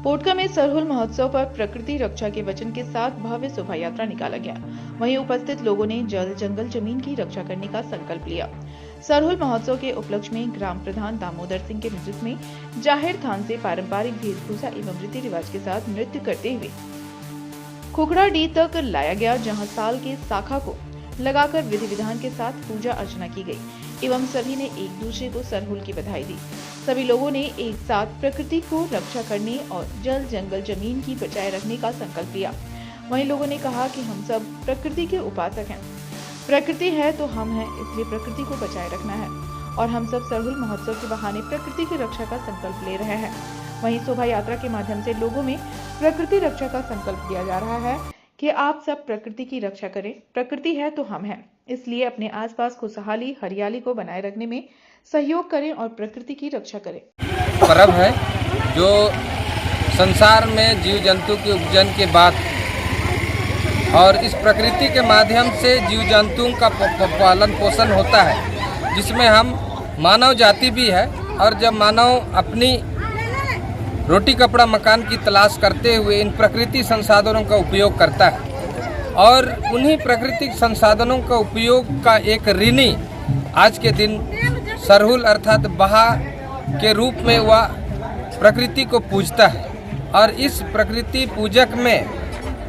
पोटका में सरहुल महोत्सव पर प्रकृति रक्षा के वचन के साथ भव्य शोभा यात्रा निकाला गया। वहीं उपस्थित लोगों ने जल, जंगल, जमीन की रक्षा करने का संकल्प लिया। सरहुल महोत्सव के उपलक्ष्य में ग्राम प्रधान दामोदर सिंह के नेतृत्व में जाहिर थान से पारंपरिक वेशभूषा एवं रीति रिवाज के साथ नृत्य करते हुए खुखड़ाडीह तक लाया गया, जहां साल के शाखा को लगाकर विधि विधान के साथ पूजा अर्चना की गई एवं सभी ने एक दूसरे को सरहुल की बधाई दी। सभी लोगों ने एक साथ प्रकृति को रक्षा करने और जल, जंगल, जमीन की बचाए रखने का संकल्प लिया। वहीं लोगों ने कहा कि हम सब प्रकृति के उपासक हैं, प्रकृति है तो हम हैं, इसलिए प्रकृति को बचाए रखना है और हम सब सरहुल महोत्सव के बहाने प्रकृति की रक्षा का संकल्प ले रहे हैं। वहीं शोभा यात्रा के माध्यम से लोगों में प्रकृति रक्षा का संकल्प लिया जा रहा है कि आप सब प्रकृति की रक्षा करें, प्रकृति है तो हम हैं, इसलिए अपने आसपास खुशहाली, हरियाली को बनाए रखने में सहयोग करें और प्रकृति की रक्षा करें। पर्व है जो संसार में जीव जंतु के उपजन के बाद और इस प्रकृति के माध्यम से जीव जंतुओं का पालन पोषण होता है, जिसमें हम मानव जाति भी है। और जब मानव अपनी रोटी कपड़ा मकान की तलाश करते हुए इन प्रकृति संसाधनों का उपयोग करता है और उन्हीं प्राकृतिक संसाधनों का उपयोग का एक ऋणी आज के दिन सरहुल अर्थात बहा के रूप में वह प्रकृति को पूजता है। और इस प्रकृति पूजक में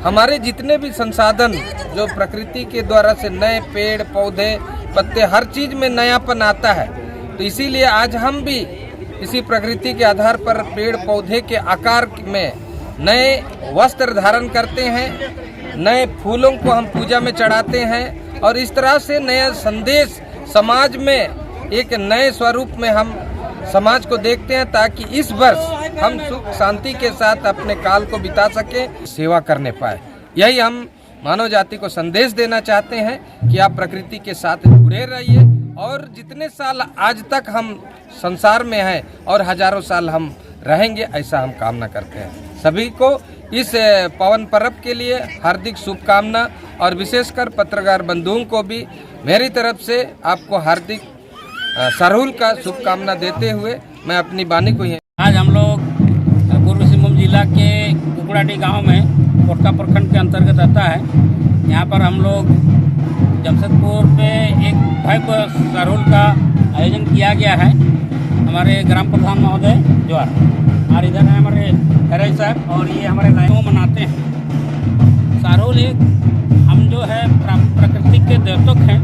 हमारे जितने भी संसाधन जो प्रकृति के द्वारा से नए पेड़ पौधे पत्ते हर चीज़ में नयापन आता है, तो इसीलिए आज हम भी इसी प्रकृति के आधार पर पेड़ पौधे के आकार में नए वस्त्र धारण करते हैं, नए फूलों को हम पूजा में चढ़ाते हैं और इस तरह से नया संदेश समाज में एक नए स्वरूप में हम समाज को देखते हैं, ताकि इस वर्ष हम सुख शांति के साथ अपने काल को बिता सकें, सेवा करने पाए। यही हम मानव जाति को संदेश देना चाहते हैं कि आप प्रकृति के साथ जुड़े रहिए और जितने साल आज तक हम संसार में हैं और हजारों साल हम रहेंगे, ऐसा हम कामना करते हैं। सभी को इस पावन पर्व के लिए हार्दिक शुभकामना और विशेषकर पत्रकार बंधुओं को भी मेरी तरफ से आपको हार्दिक सरहुल का शुभकामना देते हुए मैं अपनी वाणी को आज हम लोग पूर्वी सिंहभूम जिला के खुखड़ाडीह गांव में पोटका प्रखंड के अंतर्गत आता है। यहाँ पर हम लोग जमशेदपुर में एक भव्य सरहुल का आयोजन किया गया है। हमारे ग्राम प्रधान महोदय जोहार और इधर है हमारे हरे साहब और ये हमारे लाइनों मनाते हैं। सरहुल एक हम जो है प्रकृति के द्योतक हैं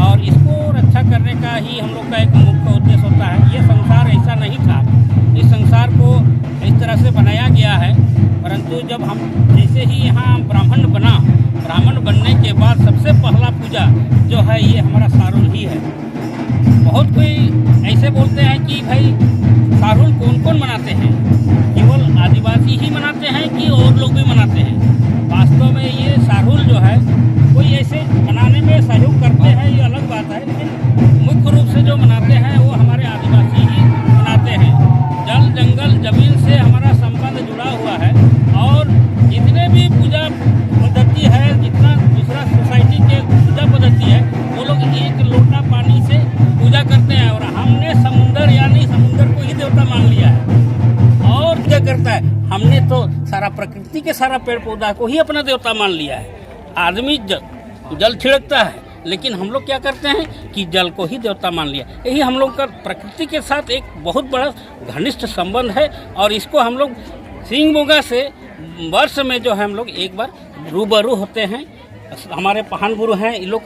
और इसको रक्षा करने का ही हम लोग का एक मुख्य उद्देश्य होता है। ये संसार ऐसा नहीं था, इस संसार को इस तरह से बनाया गया है, परंतु जब हम जैसे ही यहाँ ब्राह्मण बना, ब्राह्मण बनने के बाद सबसे पहला पूजा जो है ये हमारा सरहुल ही है। बहुत कोई ऐसे बोलते हैं कि भाई सरहुल कौन कौन मनाते हैं, केवल आदिवासी ही मनाते हैं कि और लोग भी मनाते हैं। वास्तव में ये सरहुल जो है कोई ऐसे मनाने में सहयोग करते हैं ये अलग बात है, लेकिन मुख्य रूप से जो मनाते हैं वो हमारे आदिवासी ही मनाते हैं। जल, जंगल, जमीन से हमारा संबंध जुड़ा हुआ है और जितने भी पूजा पद्धति है, जितना दूसरा सोसाइटी के पूजा पद्धति है, वो लोग एक लोटा पानी से पूजा करते हैं और हमने समुंदर यानी समुंदर को ही देवता मान लिया है। और क्या करता है, हमने तो सारा प्रकृति के सारा पेड़ पौधा को ही अपना देवता मान लिया है। आदमी जल छिड़कता है, लेकिन हम लोग क्या करते हैं कि जल को ही देवता मान लिया। यही हम लोग का प्रकृति के साथ एक बहुत बड़ा घनिष्ठ संबंध है और इसको हम लोग सिंह बोगा से वर्ष में जो है हम लोग एक बार रूबरू होते हैं। हमारे पहान गुरु हैं, इन लोग को